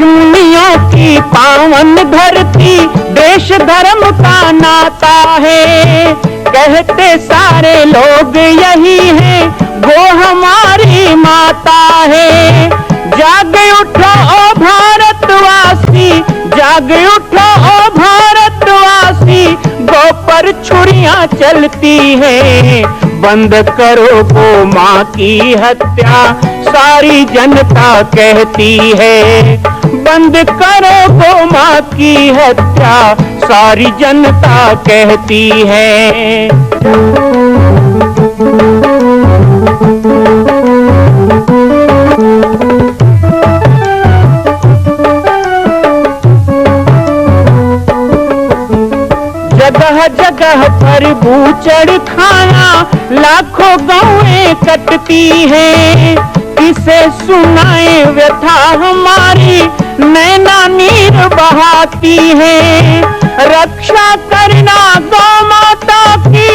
ऋषिमुनियों की पावन धरती, देश धर्म का नाता है। कहते सारे लोग यही है, वो हमारी माता है। जाग उठो ओ भारतवासी, जाग उठो ओ भारतवासी, गौ पर छुरियां चलती है। बंद करो गौ माँ की हत्या, सारी जनता कहती है। बंद करो गौ माँ की हत्या, सारी जनता कहती है। जगह जगह पर बूचड़ खाना, लाखों गौएं कटती हैं। किसे सुनाए व्यथा हमारी, नैना नीर बहाती है। रक्षा करना गौ माता की,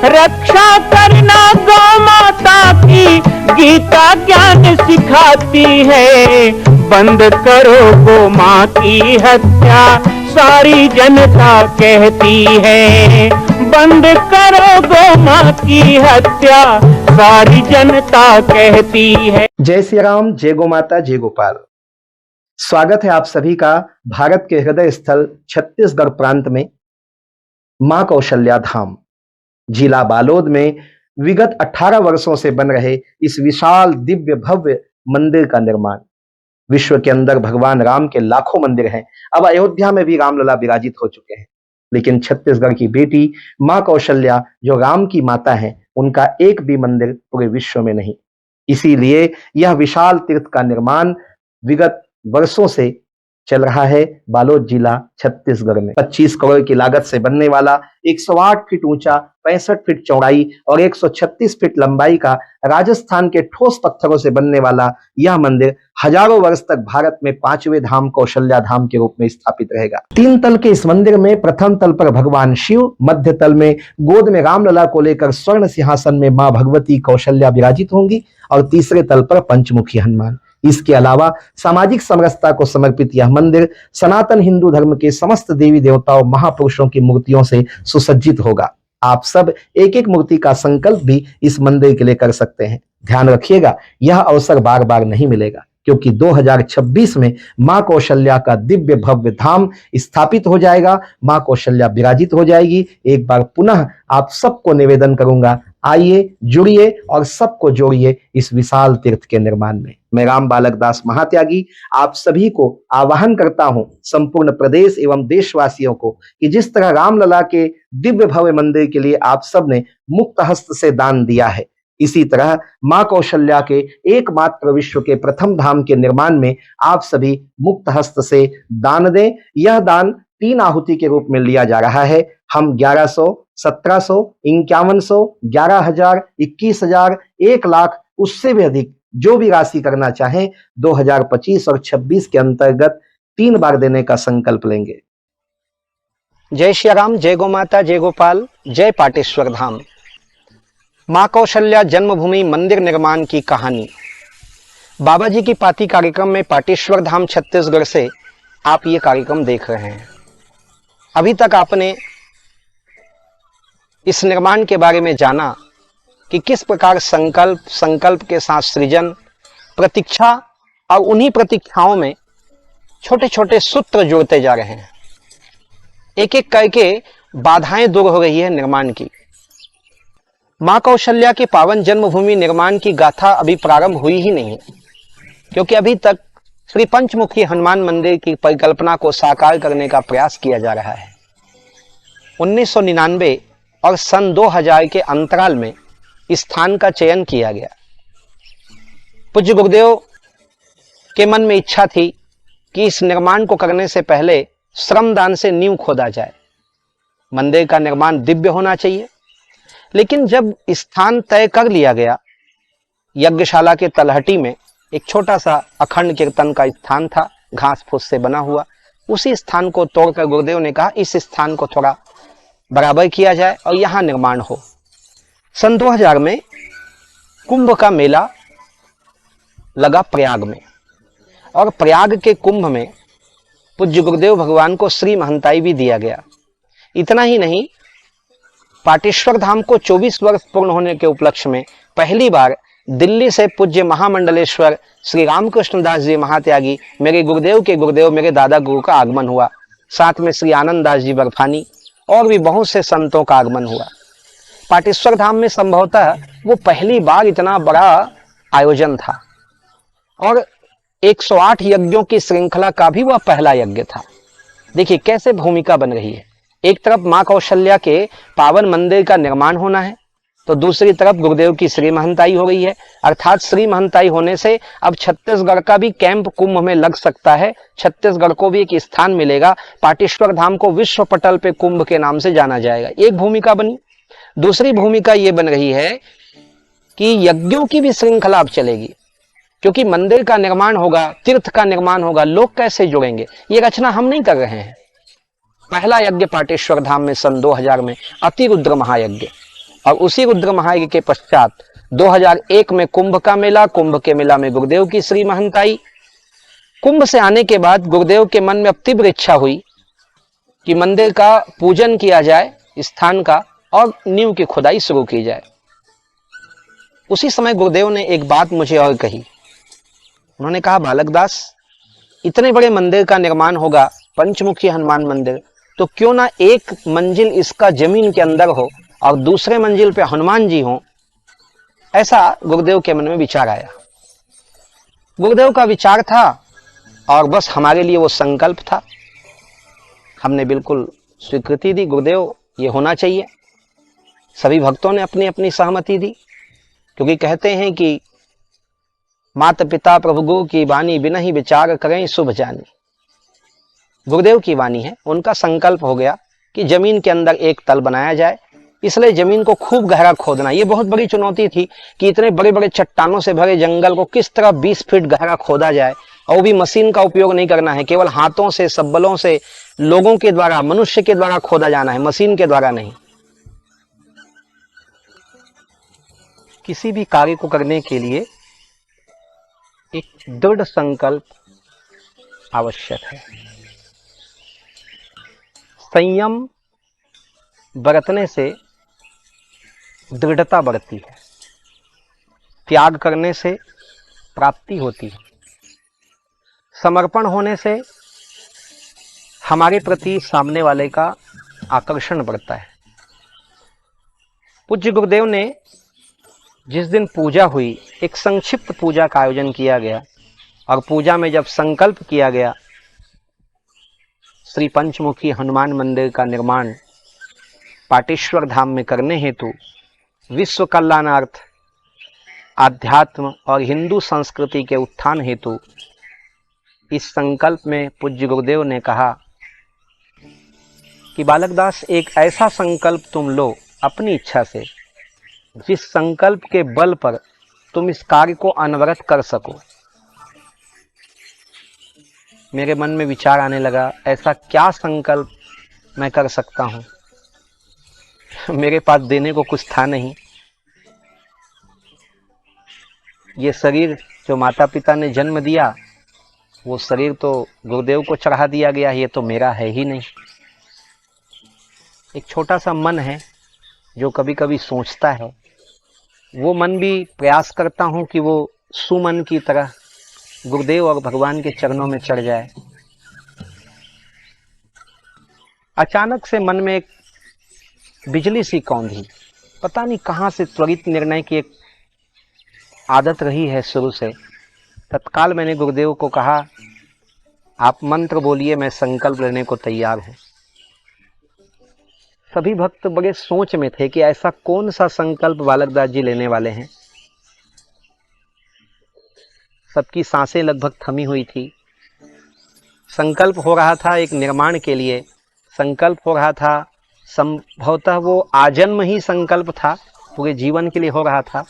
रक्षा करना गौ माता की, गीता ज्ञान सिखाती है। बंद करो गौ माँ की हत्या, सारी जनता कहती है। बंद करो गौ माँ की हत्या, सारी जनता कहती है। जय श्री राम, जय गौ माता, जय गोपाल। स्वागत है आप सभी का भारत के हृदय स्थल छत्तीसगढ़ प्रांत में मां कौशल्या धाम जिला बालोद में विगत 18 वर्षों से बन रहे इस विशाल दिव्य भव्य मंदिर का निर्माण। विश्व के अंदर भगवान राम के लाखों मंदिर हैं। अब अयोध्या में भी रामलला विराजित हो चुके हैं, लेकिन छत्तीसगढ़ की बेटी मां कौशल्या जो राम की माता हैं, उनका एक भी मंदिर पूरे विश्व में नहीं। इसीलिए यह विशाल तीर्थ का निर्माण विगत वर्षों से चल रहा है बालोद जिला छत्तीसगढ़ में। 25 करोड़ की लागत से बनने वाला 108 फीट ऊंचा, 65 फीट चौड़ाई और 136 फीट लंबाई का राजस्थान के ठोस पत्थरों से बनने वाला यह मंदिर हजारों वर्ष तक भारत में 5वें धाम कौशल्या धाम के रूप में स्थापित रहेगा। 3 तल के इस मंदिर में प्रथम तल पर भगवान शिव, मध्य तल में गोद में रामलला को लेकर स्वर्ण सिंहासन में मां भगवती कौशल्या विराजित होंगी और तीसरे तल पर पंचमुखी हनुमान। इसके अलावा सामाजिक समरसता को समर्पित यह मंदिर सनातन हिंदू धर्म के समस्त देवी देवताओं महापुरुषों की मूर्तियों से सुसज्जित होगा। आप सब एक एक मूर्ति का संकल्प भी इस मंदिर के लिए कर सकते हैं। ध्यान रखिएगा, यह अवसर बार बार नहीं मिलेगा, क्योंकि 2026 में मां कौशल्या का दिव्य भव्य धाम स्थापित हो जाएगा। मां कौशल्या विराजित हो जाएगी। एक बार पुनः आप सबको निवेदन करूंगा, आइए, जुड़िए और सबको जोड़िए इस विशाल तीर्थ के निर्माण में। मैं राम बालक दास महात्यागी आप सभी को आह्वान करता हूं, संपूर्ण प्रदेश एवं देशवासियों को, कि जिस तरह रामलला के दिव्य भव्य मंदिर के लिए आप सब ने मुक्त हस्त से दान दिया है, इसी तरह मां कौशल्या के एकमात्र विश्व के प्रथम धाम के निर्माण में आप सभी मुक्त हस्त से दान दें। यह दान 3 आहुति के रूप में लिया जा रहा है। हम 1100, 1700, 5100, 11,000, 21,000, 1 लाख, उससे भी अधिक जो भी राशि करना चाहें 2025 और 26 के अंतर्गत 3 बार देने का संकल्प लेंगे। जय श्री राम, जय गौ माता, जय गोपाल, जय पाटेश्वर धाम। मां कौशल्या जन्मभूमि मंदिर निर्माण की कहानी। बाबा जी की पाती कार्यक्रम में पाटेश्वर धाम छत्तीसगढ़ से आप ये कार्यक्रम देख रहे हैं। अभी तक आपने इस निर्माण के बारे में जाना कि किस प्रकार संकल्प के साथ सृजन, प्रतीक्षा और उन्हीं प्रतीक्षाओं में छोटे छोटे सूत्र जोड़ते जा रहे हैं। एक एक करके बाधाएं दूर हो रही है निर्माण की। मां कौशल्या के पावन जन्मभूमि निर्माण की गाथा अभी प्रारंभ हुई ही नहीं, क्योंकि अभी तक श्री पंचमुखी हनुमान मंदिर की परिकल्पना को साकार करने का प्रयास किया जा रहा है। 1999 और सन 2000 के अंतराल में स्थान का चयन किया गया। पूज्य गुरुदेव के मन में इच्छा थी कि इस निर्माण को करने से पहले श्रमदान से नींव खोदा जाए। मंदिर का निर्माण दिव्य होना चाहिए। लेकिन जब स्थान तय कर लिया गया, यज्ञशाला के तलहटी में एक छोटा सा अखंड कीर्तन का स्थान था, घास फूस से बना हुआ। उसी स्थान को तोड़कर गुरुदेव ने कहा इस स्थान को थोड़ा बराबर किया जाए और यहाँ निर्माण हो। सन 2000 में कुंभ का मेला लगा प्रयाग में, और प्रयाग के कुंभ में पूज्य गुरुदेव भगवान को श्री महंताई भी दिया गया। इतना ही नहीं, पाटेश्वर धाम को 24 वर्ष पूर्ण होने के उपलक्ष्य में पहली बार दिल्ली से पूज्य महामंडलेश्वर श्री रामकृष्ण दास जी महात्यागी, मेरे गुरुदेव के गुरुदेव, मेरे दादा गुरु का आगमन हुआ। साथ में श्री आनंद दास जी बर्फानी और भी बहुत से संतों का आगमन हुआ। पाटेश्वर धाम में संभवतः वो पहली बार इतना बड़ा आयोजन था, और 108 यज्ञों की श्रृंखला का भी वह पहला यज्ञ था। देखिए कैसे भूमिका बन रही है। एक तरफ मां कौशल्या के पावन मंदिर का निर्माण होना है, तो दूसरी तरफ गुरुदेव की श्री महंताई हो गई है। अर्थात श्री महंताई होने से अब छत्तीसगढ़ का भी कैंप कुंभ में लग सकता है, छत्तीसगढ़ को भी एक स्थान मिलेगा, पाटेश्वर धाम को विश्व पटल पे कुंभ के नाम से जाना जाएगा। एक भूमिका बनी। दूसरी भूमिका ये बन रही है कि यज्ञों की भी श्रृंखला अब चलेगी, क्योंकि मंदिर का निर्माण होगा, तीर्थ का निर्माण होगा, लोग कैसे जुड़ेंगे, ये रचना हम नहीं कर रहे हैं। पहला यज्ञ पाटेश्वर धाम में सन 2000 में अति रुद्र महायज्ञ, और उसी रुद्र महायज्ञ के पश्चात 2001 में कुंभ का मेला, कुंभ के मेला में गुरुदेव की श्री महंताई। कुंभ से आने के बाद गुरुदेव के मन में अब तीव्र इच्छा हुई कि मंदिर का पूजन किया जाए, स्थान का, और नींव की खुदाई शुरू की जाए। उसी समय गुरुदेव ने एक बात मुझे और कही। उन्होंने कहा, बालक दास, इतने बड़े मंदिर का निर्माण होगा, पंचमुखी हनुमान मंदिर, तो क्यों ना एक मंजिल इसका जमीन के अंदर हो और दूसरे मंजिल पे हनुमान जी हों। ऐसा गुरुदेव के मन में विचार आया। गुरुदेव का विचार था और बस हमारे लिए वो संकल्प था। हमने बिल्कुल स्वीकृति दी, गुरुदेव ये होना चाहिए। सभी भक्तों ने अपनी अपनी सहमति दी, क्योंकि कहते हैं कि माता पिता प्रभु गुरु की वाणी बिना ही विचार करें शुभ जानी। गुरुदेव की वाणी है, उनका संकल्प हो गया कि जमीन के अंदर एक तल बनाया जाए। इसलिए जमीन को खूब गहरा खोदना, ये बहुत बड़ी चुनौती थी कि इतने बड़े बड़े चट्टानों से भरे जंगल को किस तरह 20 फीट गहरा खोदा जाए, और वो भी मशीन का उपयोग नहीं करना है, केवल हाथों से, सबलों से, लोगों के द्वारा, मनुष्य के द्वारा खोदा जाना है, मशीन के द्वारा नहीं। किसी भी कार्य को करने के लिए एक दृढ़ संकल्प आवश्यक है। संयम बरतने से दृढ़ता बढ़ती है, त्याग करने से प्राप्ति होती है, समर्पण होने से हमारे प्रति सामने वाले का आकर्षण बढ़ता है। पूज्य गुरुदेव ने जिस दिन पूजा हुई, एक संक्षिप्त पूजा का आयोजन किया गया, और पूजा में जब संकल्प किया गया श्री पंचमुखी हनुमान मंदिर का निर्माण पाटेश्वर धाम में करने हेतु, विश्व कल्याणार्थ, आध्यात्म और हिंदू संस्कृति के उत्थान हेतु, इस संकल्प में पूज्य गुरुदेव ने कहा कि बालक दास, एक ऐसा संकल्प तुम लो अपनी इच्छा से, जिस संकल्प के बल पर तुम इस कार्य को अनवरत कर सको। मेरे मन में विचार आने लगा, ऐसा क्या संकल्प मैं कर सकता हूं। मेरे पास देने को कुछ था नहीं। ये शरीर जो माता पिता ने जन्म दिया, वो शरीर तो गुरुदेव को चढ़ा दिया गया, ये तो मेरा है ही नहीं। एक छोटा सा मन है जो कभी कभी सोचता है, वो मन भी प्रयास करता हूं कि वो सुमन की तरह गुरुदेव और भगवान के चरणों में चढ़ जाए। अचानक से मन में एक बिजली सी कौंधी, पता नहीं कहां से त्वरित निर्णय की एक आदत रही है शुरू से। तत्काल मैंने गुरुदेव को कहा, आप मंत्र बोलिए, मैं संकल्प लेने को तैयार हूं। सभी भक्त बड़े सोच में थे कि ऐसा कौन सा संकल्प बालक दास जी लेने वाले हैं। सबकी सांसें लगभग थमी हुई थी। संकल्प हो रहा था एक निर्माण के लिए, संकल्प हो रहा था, संभवतः वो आजन्म ही संकल्प था, पूरे जीवन के लिए हो रहा था।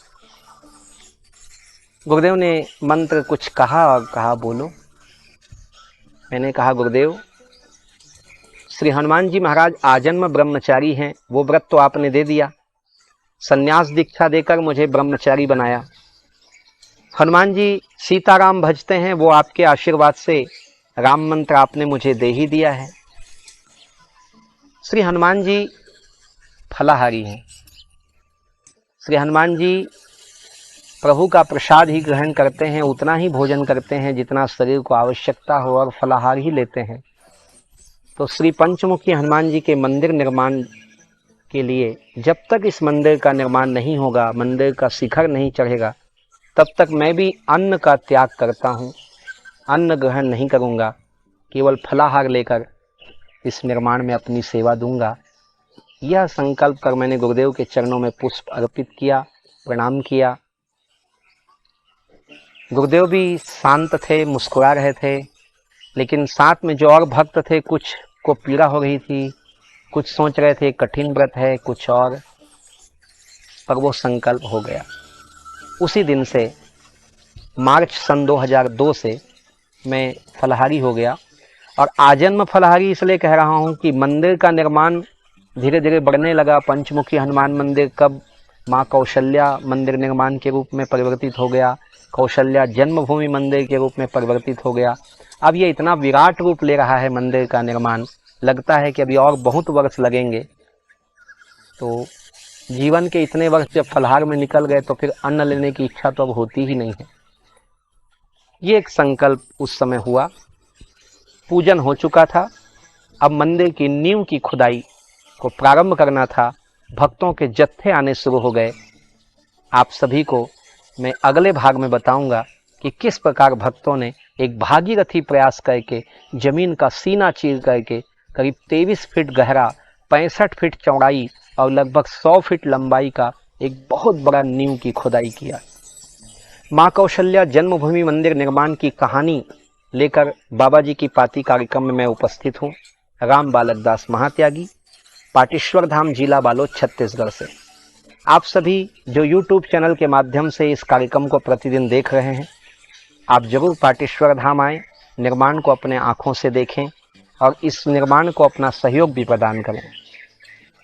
गुरुदेव ने मंत्र कुछ कहा और कहा, बोलो। मैंने कहा, गुरुदेव, श्री हनुमान जी महाराज आजन्म ब्रह्मचारी हैं, वो व्रत तो आपने दे दिया, सन्यास दीक्षा देकर मुझे ब्रह्मचारी बनाया। हनुमान जी सीताराम भजते हैं, वो आपके आशीर्वाद से राम मंत्र आपने मुझे दे ही दिया है। श्री हनुमान जी फलाहारी हैं। श्री हनुमान जी प्रभु का प्रसाद ही ग्रहण करते हैं, उतना ही भोजन करते हैं जितना शरीर को आवश्यकता हो, और फलाहार ही लेते हैं। तो श्री पंचमुखी हनुमान जी के मंदिर निर्माण के लिए जब तक इस मंदिर का निर्माण नहीं होगा, मंदिर का शिखर नहीं चढ़ेगा, तब तक मैं भी अन्न का त्याग करता हूँ, अन्न ग्रहण नहीं करूँगा, केवल फलाहार लेकर इस निर्माण में अपनी सेवा दूंगा। यह संकल्प कर मैंने गुरुदेव के चरणों में पुष्प अर्पित किया, प्रणाम किया। गुरुदेव भी शांत थे, मुस्कुरा रहे थे, लेकिन साथ में जो और भक्त थे, कुछ को पीड़ा हो रही थी, कुछ सोच रहे थे कठिन व्रत है, कुछ और, पर वो संकल्प हो गया। उसी दिन से मार्च सन 2002 से मैं फलाहारी हो गया। और आजन्म फलाहारी इसलिए कह रहा हूँ कि मंदिर का निर्माण धीरे धीरे बढ़ने लगा। पंचमुखी हनुमान मंदिर कब माँ कौशल्या मंदिर निर्माण के रूप में परिवर्तित हो गया, कौशल्या जन्मभूमि मंदिर के रूप में परिवर्तित हो गया। अब ये इतना विराट रूप ले रहा है मंदिर का निर्माण, लगता है कि अभी और बहुत वर्ष लगेंगे। तो जीवन के इतने वर्ष जब फलाहार में निकल गए तो फिर अन्न लेने की इच्छा तो अब होती ही नहीं है। ये एक संकल्प उस समय हुआ, पूजन हो चुका था, अब मंदिर की नींव की खुदाई को प्रारंभ करना था। भक्तों के जत्थे आने शुरू हो गए। आप सभी को मैं अगले भाग में बताऊंगा कि किस प्रकार भक्तों ने एक भागीरथी प्रयास करके जमीन का सीना चीर करके करीब 23 फीट गहरा, 65 फीट चौड़ाई और लगभग 100 फीट लंबाई का एक बहुत बड़ा नींव की खुदाई किया। माँ कौशल्या जन्मभूमि मंदिर निर्माण की कहानी लेकर बाबा जी की पाती कार्यक्रम में मैं उपस्थित हूँ। राम बालक दास महात्यागी, पाटेश्वर धाम, जिला बालोद, छत्तीसगढ़ से। आप सभी जो YouTube चैनल के माध्यम से इस कार्यक्रम को प्रतिदिन देख रहे हैं, आप जरूर पाटेश्वर धाम आएँ, निर्माण को अपने आँखों से देखें और इस निर्माण को अपना सहयोग भी प्रदान करें।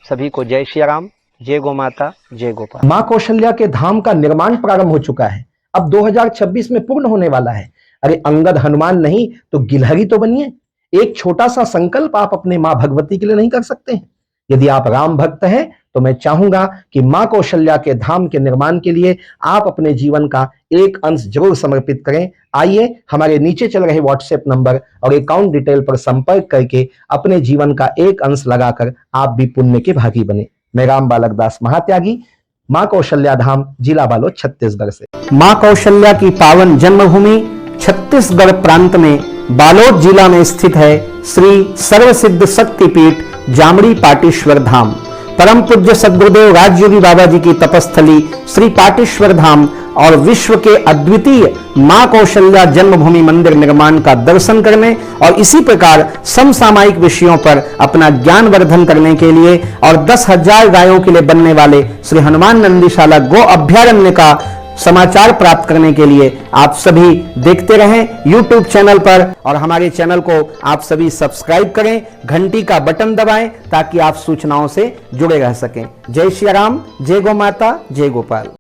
सभी को जय श्री राम, जय गौ माता, जय गोपाल। मां कौशल्या के धाम का निर्माण प्रारंभ हो चुका है, अब 2026 में पूर्ण होने वाला है। अरे अंगद हनुमान नहीं तो गिलहरी तो बनिए। एक छोटा सा संकल्प आप अपने मां भगवती के लिए नहीं कर सकते हैं? यदि आप राम भक्त हैं तो मैं चाहूंगा कि मां कौशल्या के धाम के निर्माण के लिए आप अपने जीवन का एक अंश जरूर समर्पित करें। आइए हमारे नीचे चल रहे व्हाट्सएप नंबर और अकाउंट डिटेल पर संपर्क करके अपने जीवन का एक अंश लगाकर आप भी पुण्य के भागी बने। मैं राम बालक दास महात्यागी, मां कौशल्या धाम, जिला बालोद, छत्तीसगढ़ से। मां कौशल्या की पावन जन्मभूमि छत्तीसगढ़ प्रांत में बालोद जिला में स्थित है श्री सर्वसिद्ध शक्तिपीठ जामड़ी पाटेश्वर धाम। परम पूज्य सद्गुरुदेव राजयोगी बाबा जी की तपस्थली श्री पाटेश्वर धाम और विश्व के अद्वितीय मां कौशल्या जन्मभूमि मंदिर निर्माण का दर्शन करने और इसी प्रकार समसामयिक विषयों पर अपना ज्ञान वर्धन करने के लिए और 10,000 गायों के लिए बनने वाले श्री हनुमान नंदीशाला गो अभ्यारण्य का समाचार प्राप्त करने के लिए आप सभी देखते रहें YouTube चैनल पर, और हमारे चैनल को आप सभी सब्सक्राइब करें, घंटी का बटन दबाएं ताकि आप सूचनाओं से जुड़े रह सकें। जय श्री राम, जय गौ माता, जय गोपाल।